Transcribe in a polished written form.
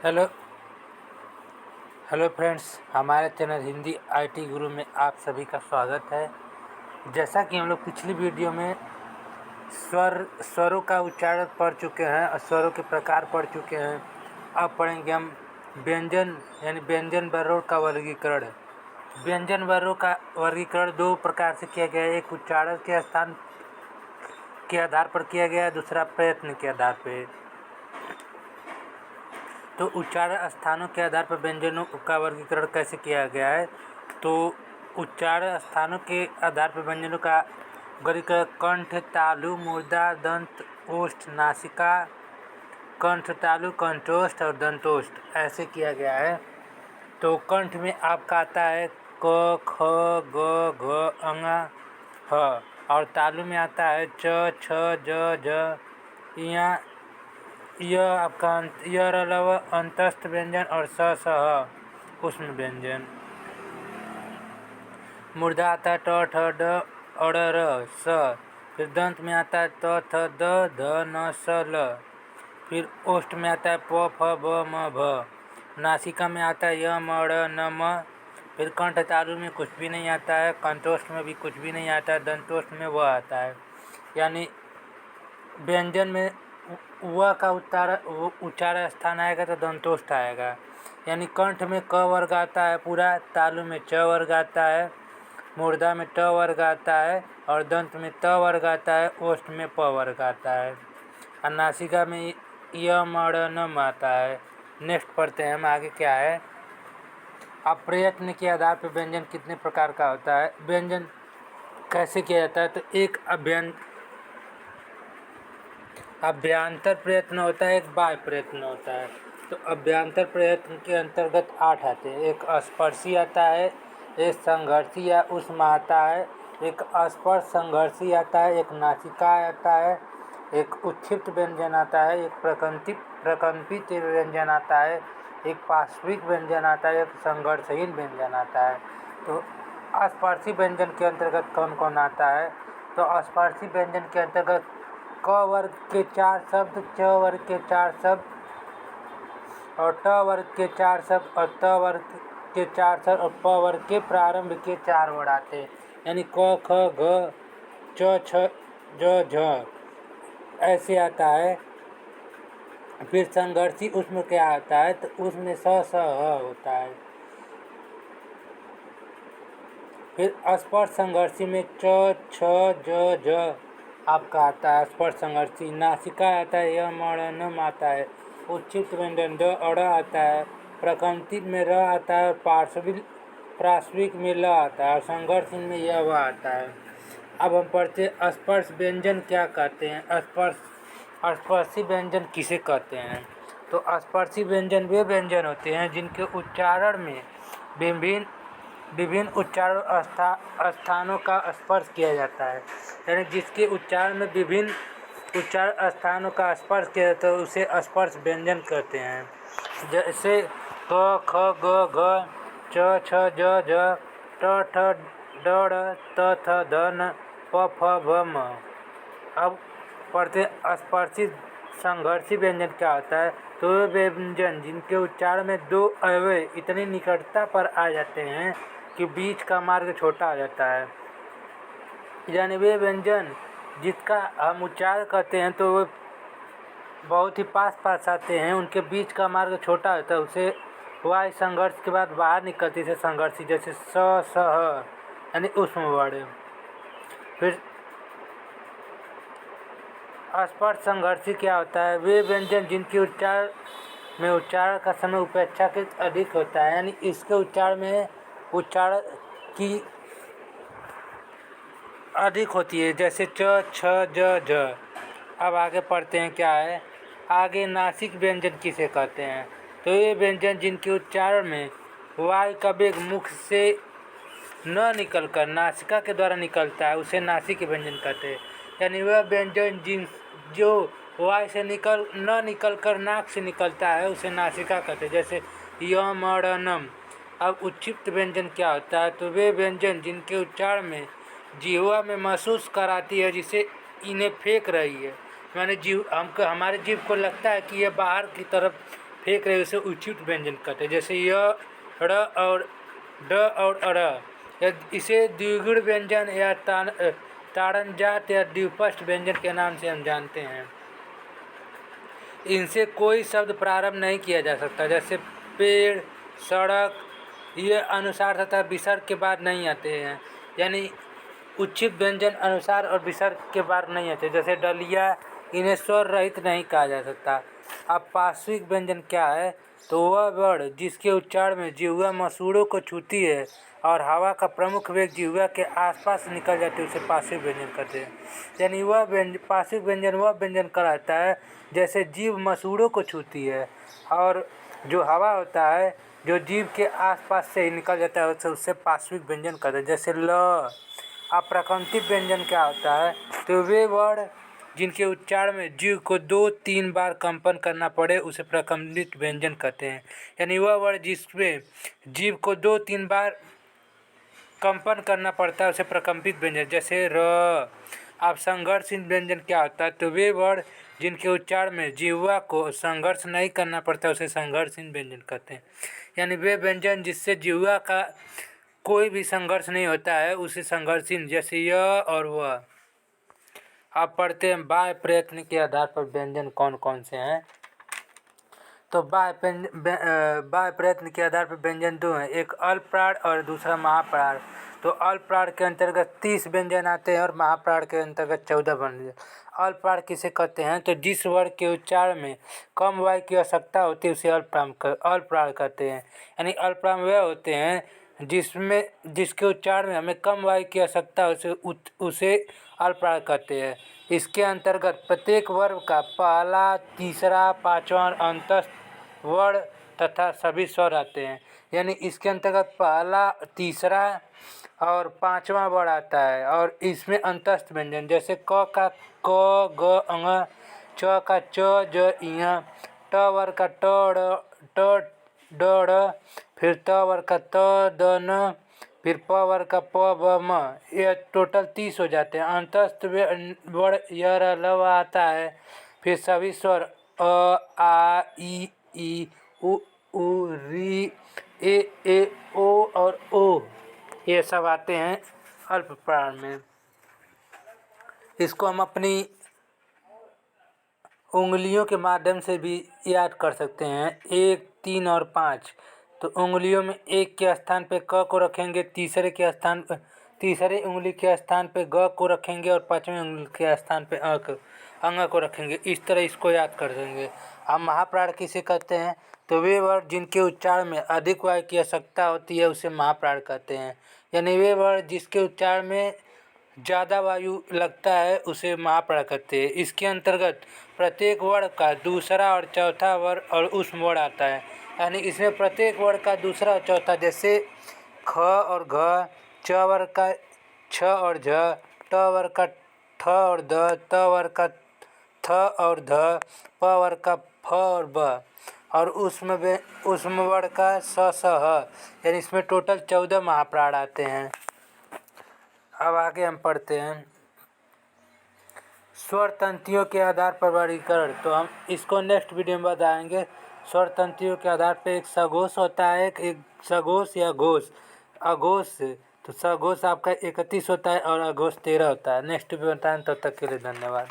Hello hello friends, हमारे channel Hindi IT गुरु में आप सभी का स्वागत है। जैसा कि हम लोग पिछली वीडियो में स्वरों का उच्चारण पढ़ चुके हैं और स्वरों के प्रकार पढ़ चुके हैं। अब पढ़ेंगे हम व्यंजन यानी व्यंजन वर्णों का वर्गीकरण। व्यंजन वर्णों का वर्गीकरण दो प्रकार से किया गया है। एक उच्चारण के स्थान के आधार पर किया गया है, दूसरा प्रयत्न के आधार पर। तो उच्चारण स्थानों के आधार पर व्यंजनों का वर्गीकरण कैसे किया गया है। तो उच्चारण स्थानों के आधार पर व्यंजनों का वर्गीकरण कंठ, तालु, मूर्धा, दंत, ओष्ठ, नासिका, कंठ, तालु, कंठोष्ठ और दंतोष्ठ ऐसे किया गया है। तो कंठ में आपका आता है क, ख, ग, घ, अंग, ह। और तालु में आता है च, छ, ज, झ, यहाँ यह आपका यह अलावा अंतस्थ व्यंजन और स, ह उष्ण व्यंजन। मूर्धा आता है ट, ठ, ड, अड़, र, स। फिर दंत में आता है त, थ, द, ध, न, स, ल। फिर ओष्ठ में आता है प, फ, ब, म, भ। नासिका में आता है य, म, ड़, न, म। फिर कंठ तालु में कुछ भी नहीं आता है, कंठोष्ठ में भी कुछ भी नहीं आता है, दंतोष्ठ में वह आता है। यानी व्यंजन में व का उच्चारण स्थान आएगा तो दंतोष्ठ आएगा। यानी कंठ में क वर्ग आता है पूरा, तालु में च वर्ग आता है, मूर्धा में ट वर्ग आता है और दंत में त वर्ग आता है, ओष्ठ में प वर्ग आता है और नासिका में य, म, ड़, न, म आता है। नेक्स्ट पढ़ते हैं हम आगे क्या है। अब प्रयत्न के आधार पर व्यंजन कितने प्रकार का होता है, व्यंजन कैसे किया जाता है। तो एक अभ्यंतर प्रयत्न होता है, एक बाह्य प्रयत्न होता है। तो अभ्यंतर प्रयत्न के अंतर्गत 8 आते हैं। एक स्पर्शी आता है, एक संघर्षी या उष्म आता है, एक स्पर्श संघर्षी आता है, एक नासिका आता है, एक उच्छिष्ट व्यंजन आता है, एक प्रकंपित व्यंजन आता है, एक पार्श्विक व्यंजन आता है, एक संघर्षहीन व्यंजन आता है। तो स्पर्शी व्यंजन के अंतर्गत कौन कौन आता है। तो स्पर्शी व्यंजन के अंतर्गत क वर्ग के 4 शब्द, च वर्ग के 4 शब्द और ट वर्ग के 4 शब्द और त वर्ग के 4 शब्द और प वर्ग के प्रारंभ के 4 वर्ड आते हैं। यानी क, ख, ग, च, छ, ज, झ ऐसे आता है। फिर संघर्षी उसमें क्या आता है, तो उसमें स, ह होता है। फिर स्पर्श संघर्षी में च, छ, ज, झ आपका आता है स्पर्श संघर्षी। नासिका आता है य, म, ड़, न आता है। उच्छिष्ट व्यंजन द, अड़ आता है। प्रकंपित में र आता है, पार्श्विक में ल आता है और संघर्ष में यह व आता है। अब हम पढ़ते हैं स्पर्श व्यंजन क्या कहते हैं। स्पर्शी व्यंजन किसे कहते हैं। तो स्पर्शी व्यंजन वे व्यंजन होते हैं जिनके उच्चारण में विभिन्न उच्चारण स्थानों का स्पर्श किया जाता है। यानी जिसके उच्चारण में विभिन्न उच्चारण स्थानों का स्पर्श किया जाता है उसे स्पर्श व्यंजन कहते हैं। जैसे क, ख, ग, घ, च, छ, ज, झ, ट, ठ, ड, ढ़, त, थ, ध, न, प, फ, भ, म। अब पढ़ते स्पर्शी संघर्षी व्यंजन क्या होता है। तो वे व्यंजन जिनके उच्चारण में दो अवयव इतनी निकटता पर आ जाते हैं कि बीच का मार्ग छोटा हो जाता है। यानी वे व्यंजन जिसका हम उच्चारण करते हैं तो वो बहुत ही पास आते हैं, उनके बीच का मार्ग छोटा होता है, उसे वाय संघर्ष के बाद बाहर निकलती है संघर्षी। जैसे स, ह यानी उष्म वर्ण। फिर स्पर्श संघर्षी क्या होता है। वे व्यंजन जिनके उच्चारण का समय अपेक्षाकृत अधिक होता है, यानी इसके उच्चारण की अधिक होती है। जैसे च, छ, ज, झ। अब आगे पढ़ते हैं क्या है। आगे नासिक व्यंजन किसे कहते हैं। तो ये व्यंजन जिनके उच्चारण में वायु का वेग मुख से न निकलकर नासिका के द्वारा निकलता है उसे नासिक व्यंजन कहते हैं। यानी वह व्यंजन जो वायु से न निकलकर नाक से निकलता है उसे नासिका कहते हैं। जैसे य, म, ड़, न। अब उच्छिष्ट व्यंजन क्या होता है। तो वे व्यंजन जिनके उच्चारण में जिह्वा में महसूस कराती है जिसे इन्हें फेंक रही है। माने हमारे जीभ को लगता है कि यह बाहर की तरफ फेंक रहे उसे उच्चित व्यंजन कहते हैं। जैसे य, ड़ और ड और अड़, इसे द्विगुण व्यंजन या ताड़नजात या द्विपक्ष व्यंजन के नाम से हम जानते हैं। इनसे कोई शब्द प्रारंभ नहीं किया जा सकता। जैसे पेड़, सड़क, ये अनुसार तथा विसर्ग के बाद नहीं आते हैं, यानी उच्चित व्यंजन अनुसार और विसर्ग के बाद नहीं आते। जैसे डलिया, इन्हें स्वर रहित नहीं कहा जा सकता। अब पार्श्विक व्यंजन क्या है, तो वह वर्ण जिसके उच्चारण में जिह्वा मसूड़ों को छूती है और हवा का प्रमुख वेग जिह्वा के आसपास निकल जाती है, उसे पार्श्विक व्यंजन कहते हैं। यानी वह पार्श्विक व्यंजन वह व्यंजन कहलाता है जैसे जीभ मसूड़ों को छूती है और जो हवा होता है जो जीभ के आसपास से ही निकल जाता है, उससे पार्श्विक व्यंजन कहते हैं। जैसे ल। अब प्रकंपित व्यंजन क्या होता है, तो वे वर्ण जिनके उच्चारण में जीभ को 2-3 बार कंपन करना पड़े उसे प्रकंपित व्यंजन कहते हैं। यानी वह वर्ण जिसमें जीभ को 2-3 बार कंपन करना पड़ता है उसे प्रकंपित व्यंजन। जैसे र। अब संघर्षहीन व्यंजन क्या होता है, तो वे वर्ण जिनके उच्चारण में जिह्वा को संघर्ष नहीं करना पड़ता उसे संघर्षहीन व्यंजन कहते हैं। यानी वे व्यंजन जिससे जिह्वा का कोई भी संघर्ष नहीं होता है उसे संघर्षहीन। जैसे य और वह। अब पढ़ते हैं बाह्य प्रयत्न के आधार पर व्यंजन कौन कौन से हैं। तो बाह्य प्रयत्न के आधार पर व्यंजन दो हैं, एक अल्पप्राण और दूसरा महाप्राण। तो अल्पप्राण के अंतर्गत 30 व्यंजन आते हैं और महाप्राण के अंतर्गत 14 व्यंजन। अल्पप्राण किसे कहते हैं, तो जिस वर्ण के उच्चारण में कम वायु की आवश्यकता होती है उसे अल्पप्राण कहते हैं। यानी अल्पप्राण वे होते हैं जिसके उच्चारण में हमें कम वायु की आवश्यकता उसे अल्पप्राण कहते हैं। इसके अंतर्गत प्रत्येक वर्ग का पहला, तीसरा, पांचवा और अंतस्थ वर्ण तथा सभी स्वर आते हैं। यानी इसके अंतर्गत पहला, तीसरा और पांचवा वर्ण आता है और इसमें अंतस्थ व्यंजन जैसे क का क, ग, अंग, च का च, ज, इ, ट वर्ग का ट, ड, ढ़, फिर त वर्ग का त, द, न, फिर प वर्ग का प, ब, म, ये टोटल 30 हो जाते हैं। अंतस्थ वर्ण य, र, ल आता है। फिर सभी स्वर अ, आ, ई, उ, री, ए, ओ और ओ, ये सब आते हैं अल्पप्राण में। इसको हम अपनी उंगलियों के माध्यम से भी याद कर सकते हैं, 1, 3 और 5। तो उंगलियों में 1 के स्थान पे क को रखेंगे, तीसरे उंगली के स्थान पे ग को रखेंगे और 5वीं उंगली के स्थान पे अंग को रखेंगे। इस तरह इसको याद कर देंगे। अब महाप्राण किसे कहते हैं, तो वे वर्ण जिनके उच्चारण में अधिक वायु की आवश्यकता होती है उसे महाप्राण कहते हैं। यानी वे वर्ण जिसके उच्चारण में ज़्यादा वायु लगता है उसे महाप्राण कहते हैं। इसके अंतर्गत प्रत्येक वर्ण का दूसरा और चौथा वर्ण और ऊष्म वर्ण आता है। यानी इसमें प्रत्येक वर्ण का दूसरा और चौथा, जैसे ख और घ, च वर्ग का छ और झ, ट वर्ग का ठ और द, त वर्ग का थ और ध, प वर्ग का फ और ब और ऊष्म वर्ण का स, ह। यानी इसमें टोटल 14 महाप्राण आते हैं। अब आगे हम पढ़ते हैं स्वर तंतुओं के आधार पर वर्गीकरण। तो हम इसको नेक्स्ट वीडियो में बताएंगे। स्वर तंतुओं के आधार पर एक सघोष होता है, एक सघोष या घोष, अघोष। तो सघोष आपका 31 होता है और अघोष 13 होता है। नेक्स्ट वीडियो बताएं, तब तक के लिए धन्यवाद।